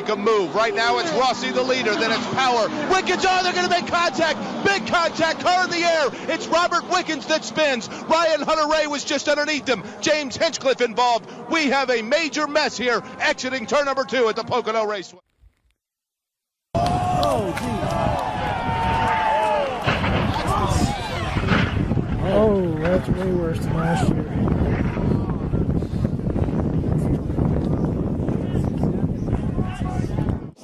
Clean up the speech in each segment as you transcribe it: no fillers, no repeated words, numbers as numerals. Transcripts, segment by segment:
make a move. Right now it's Rossi the leader, then it's Power. Wickens, oh, they're going to make contact. Big contact, car in the air. It's Robert Wickens that spins. Ryan Hunter-Reay was just underneath him. James Hinchcliffe involved. We have a major mess here exiting turn number 2 at the Pocono Raceway. Oh, geez. Oh, that's way worse than last year.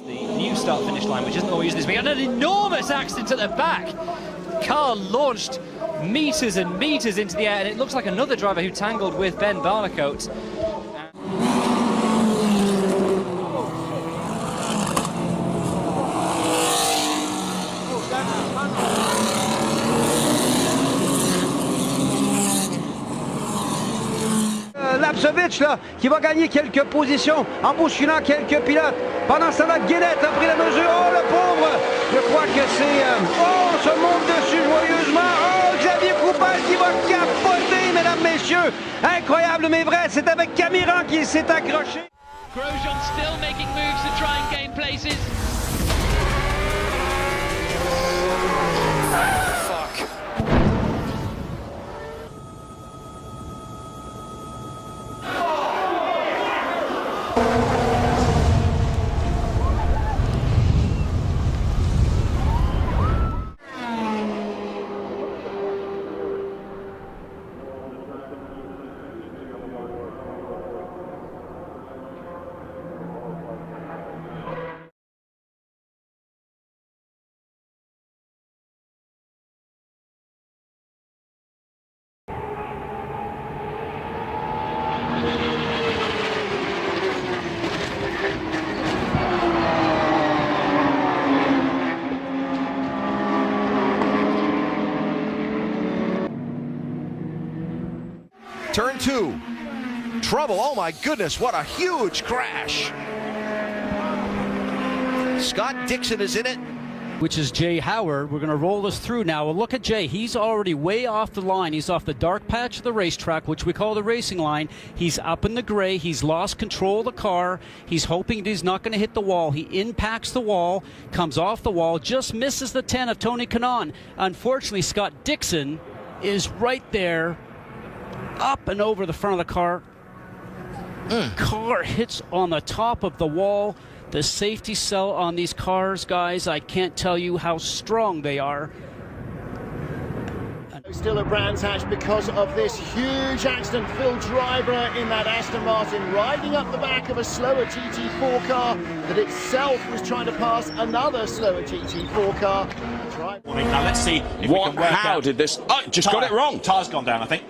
The new start-finish line, which isn't always this big, and an enormous accident at the back. Car launched meters and meters into the air, and it looks like another driver who tangled with Ben Barnicoat. Lapsevich là, qui va gagner quelques positions en bousculant quelques pilotes. Pendant ce temps-là, Guénette a pris la mesure. Oh, le pauvre! Je crois que c'est... Oh, se monte dessus joyeusement. Oh, Xavier Coupal qui va capoter, mesdames, messieurs. Incroyable, mais vrai. C'est avec Camiran qu'il s'est accroché. Grosjean still making moves to try and gain places. Turn 2. Trouble. Oh my goodness, what a huge crash. Scott Dixon is in it. Which is Jay Howard. We're going to roll this through now. Well, look at Jay. He's already way off the line. He's off the dark patch of the racetrack, which we call the racing line. He's up in the gray. He's lost control of the car. He's hoping he's not going to hit the wall. He impacts the wall, comes off the wall, just misses the 10 of Tony Kanaan. Unfortunately, Scott Dixon is right there, up and over the front of the car. Car hits on the top of the wall. The safety cell on these cars, guys, I can't tell you how strong they are. Still at Brands Hatch because of this huge accident. Phil Driver in that Aston Martin riding up the back of a slower TT4 car that itself was trying to pass another slower TT4 car. Now let's see if we can work how out. did this... Oh, just got it wrong. Tyre's gone down, I think.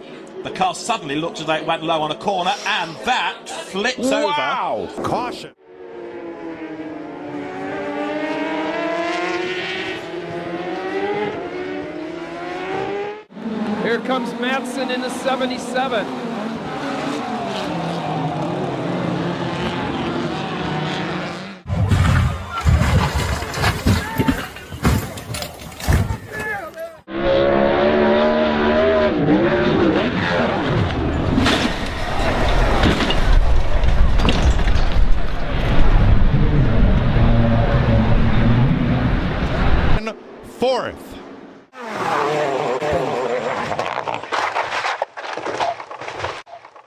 The car suddenly looked as though it went low on a corner, and that flips Wow. over. Caution. Here comes Madsen in the 77. Fourth.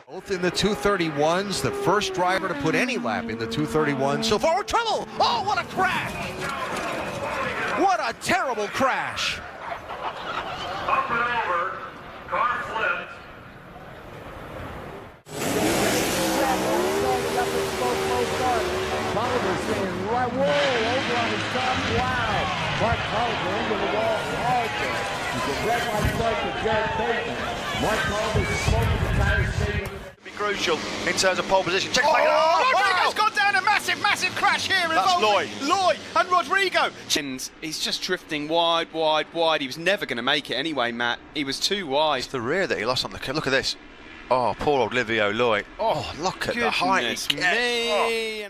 Both in the 231s, the first driver to put any lap in the 231. So forward trouble. Oh, what a crash! What a terrible crash! Up and over, car flipped. Tolliver saying, right, whoa, over on his top, wow. Mark Tolliver into the wall, halted. He's a red light flag to Jared Bateman. Mark Tolliver smoking the tire station. Be crucial in terms of pole position. Check it Oh, out. Rodrigo's gone down a massive crash here involving Loy and Rodrigo. He's just drifting wide. He was never going to make it anyway, Matt. He was too wide. It's the rear that he lost on the... Look at this. Oh, poor old Livio Loy. Oh, look at the height he gets.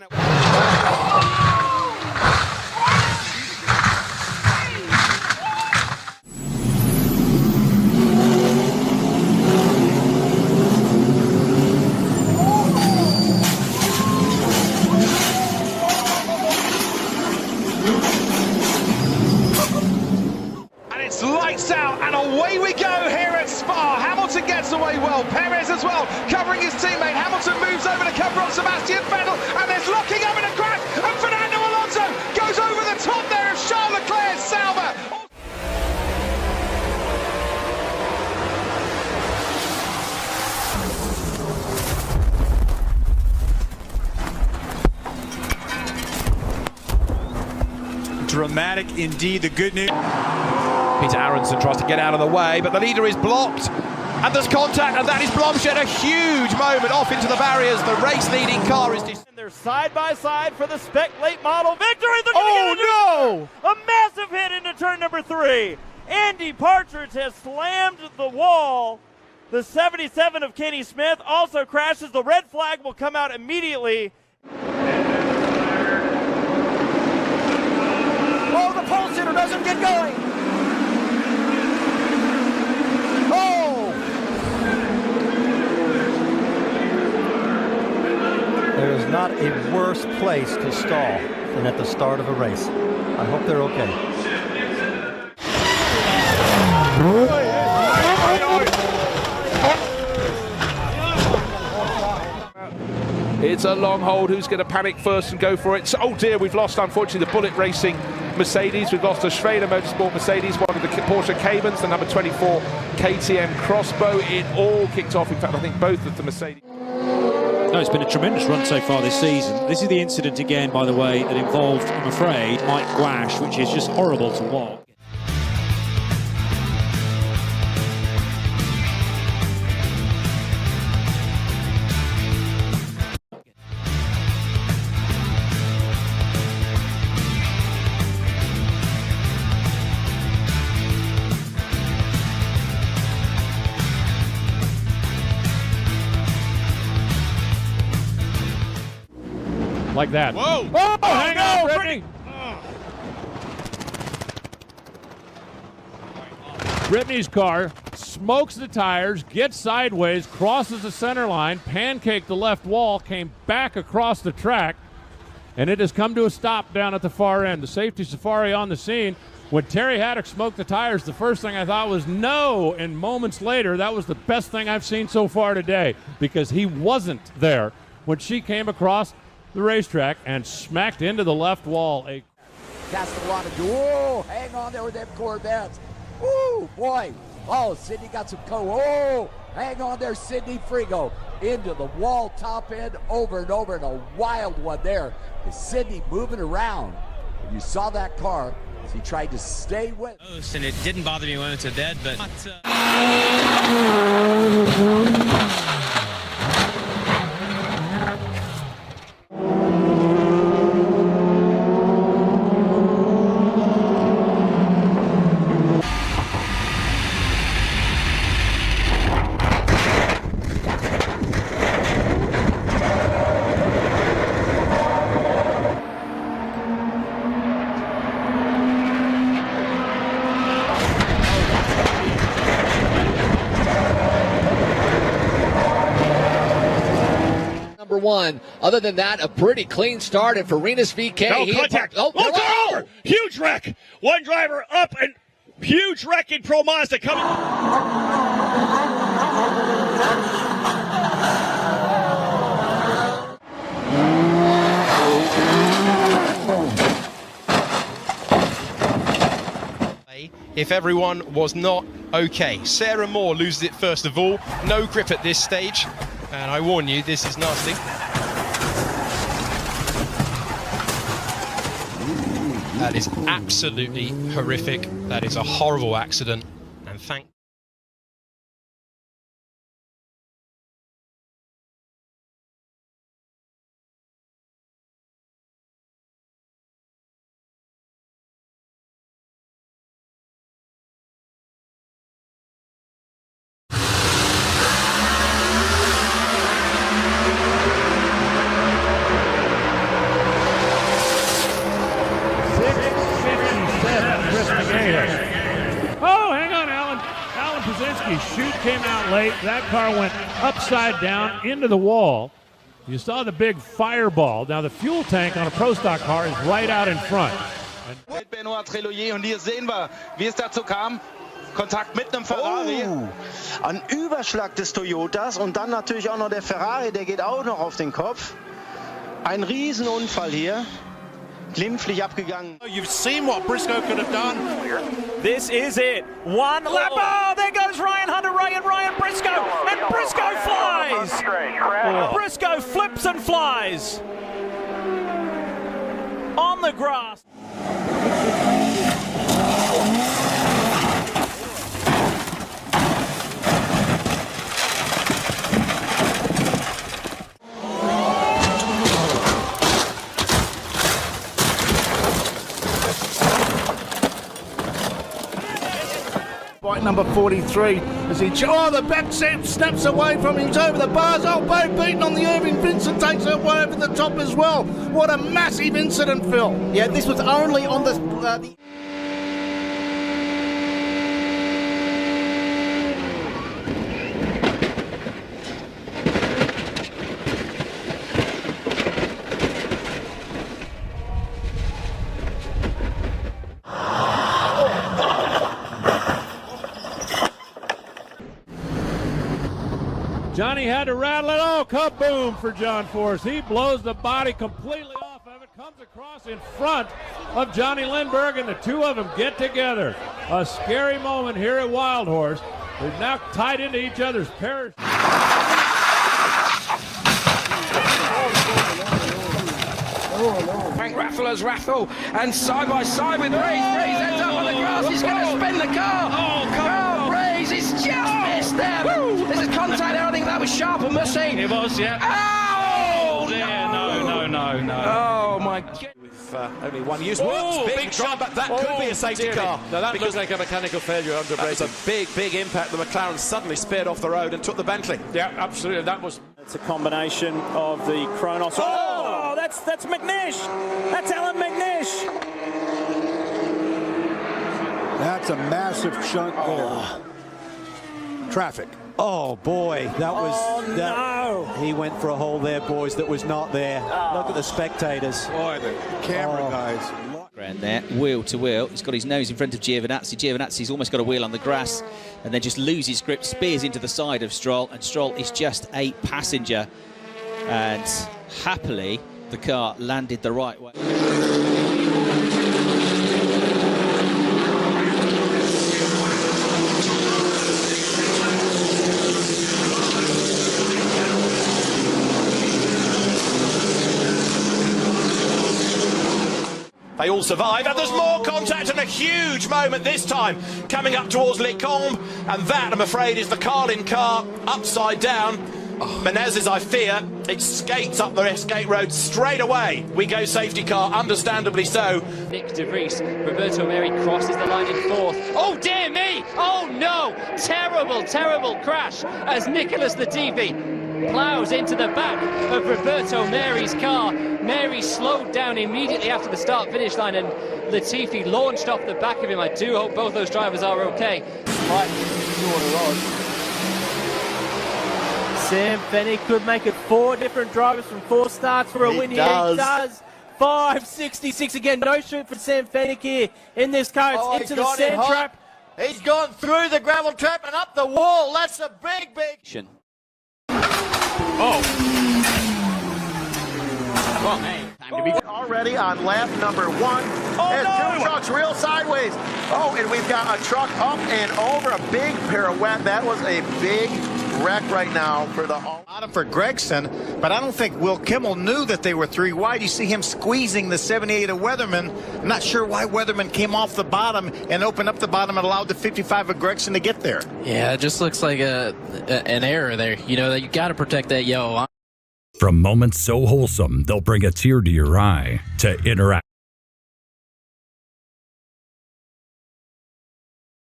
And it's lights out, and away we go here at Spa. Hamilton gets away well. Perez as well, covering his teammate. Hamilton moves over to cover on Sebastian Vettel, and there's locking up in a crash. And Fernando Alonso goes over the top there of Charles Leclerc's Sauber. Dramatic indeed, the good news. Peter Aronson tries to get out of the way, but the leader is blocked. And there's contact, and that is Blomshed. A huge moment off into the barriers. The race-leading car is... They're side by side for the Spec Late Model victory. Oh, no! A massive hit into turn number 3. Andy Partridge has slammed the wall. The 77 of Kenny Smith also crashes. The red flag will come out immediately. Oh, the pole sitter doesn't get going. Oh! There is not a worse place to stall than at the start of a race. I hope they're okay. It's a long hold. Who's going to panic first and go for it? So, oh dear, we've lost, unfortunately, the Bullet Racing Mercedes. We've lost a Schrader Motorsport Mercedes, one of the Porsche Caymans, the number 24 KTM Crossbow. It all kicked off. In fact, I think both of the Mercedes. No, it's been a tremendous run so far this season. This is the incident again, by the way, that involved, I'm afraid, Mike Gouache, which is just horrible to watch. Like that. Whoa! Oh, hang on, Brittany! Brittany's car smokes the tires, gets sideways, crosses the center line, pancaked the left wall, came back across the track, and it has come to a stop down at the far end. The safety safari on the scene. When Terry Haddock smoked the tires, the first thing I thought was no, and moments later, that was the best thing I've seen so far today, because he wasn't there when she came across the racetrack and smacked into the left wall. Castellano, whoa, hang on there with them Corvettes. Woo, boy. Oh, Sydney got some oh, hang on there, Sydney Frigo. Into the wall, top end, over and over, and a wild one there. Is Sydney moving around? And you saw that car as he tried to stay with. And it didn't bother me when I went to bed, but... One. Other than that, a pretty clean start. And for Renus VK, no contact. Over. Huge wreck. One driver up and huge wreck in Pro Mazda coming. If everyone was not okay. Sarah Moore loses it first of all. No grip at this stage. And I warn you, this is nasty. That is absolutely horrific. That is a horrible accident. And thank Oh, hang on, Alan. Alan Paszynski's chute came out late. That car went upside down into the wall. You saw the big fireball. Now, the fuel tank on a Pro Stock car is right out in front. Benoit Treloyer. Und hier sehen wir, wie es dazu kam. Kontakt mit einem Ferrari. Oh, ein Überschlag des Toyotas und dann natürlich auch noch der Ferrari, der geht auch noch auf den Kopf. Ein Riesenunfall hier. Glimpflich abgegangen. You've seen what Briscoe could have done. This is it. One lap. Oh, there goes Ryan Hunter-Reay and Ryan Briscoe. And Briscoe flies. Briscoe flips and flies. On the grass. White number 43 as he the back snaps away from him. He's over the bars. Oh, Bo beaten on the Irving. Vincent takes it way over the top as well. What a massive incident, Phil. Yeah, this was only on the Johnny had to rattle it. Oh, kaboom for John Force. He blows the body completely off of it, comes across in front of Johnny Lindbergh, and the two of them get together. A scary moment here at Wild Horse. They're now tied into each other's parachute. Frank Raffler's Raffle, and side by side with Rays. Rays ends up on the grass. He's going to spin the car. Oh, Rays is just missed there. This is contact there. I think that was sharp and Mussey. It was, yeah. Oh, dear. No. Oh, my God. With only one use. Big drop, but that could be a safety car. No, that looks like a mechanical failure under braking. That was a big impact. The McLaren suddenly spared off the road and took the Bentley. Yeah, absolutely. That was. It's a combination of the Kronos. Oh, that's McNish. That's Alan McNish. That's a massive chunk there. Traffic. Oh boy, that was no. He went for a hole there, boys, that was not there. Look at the spectators. Boy, the camera guys. Around there, wheel to wheel. He's got his nose in front of Giovinazzi. Giovinazzi's almost got a wheel on the grass and then just loses grip, spears into the side of Stroll, and Stroll is just a passenger. And happily, the car landed the right way. They all survive, and there's more contact and a huge moment this time coming up towards Lecombe, and that, I'm afraid, is the Carlin car upside down. Menezes, I fear, it skates up the escape road straight away. We go safety car, understandably so. Nick De Vries, Roberto Meri crosses the line in fourth. Oh dear me! Oh no! Terrible crash as Nicholas Latifi plows into the back of Roberto Meri's car. Meri slowed down immediately after the start-finish line, and Latifi launched off the back of him. I do hope both those drivers are okay. Sam Fennick could make it 4 different drivers from 4 starts for a win here. He does. 5.66 again. No shoot for Sam Fennick here in this car. It's into the sand trap. He's gone through the gravel trap and up the wall. That's a big. Already on lap number 1. And 2 trucks real sideways. Oh, and we've got a truck up and over, a big pirouette. That was a big wreck right now for the bottom for Gregson, but I don't think Will Kimmel knew that they were 3 wide. You see him squeezing the 78 of Weatherman. I'm not sure why Weatherman came off the bottom and opened up the bottom and allowed the 55 of Gregson to get there. Yeah, it just looks like an error there. You know, that you got to protect that yellow line. From moments so wholesome they'll bring a tear to your eye to interact.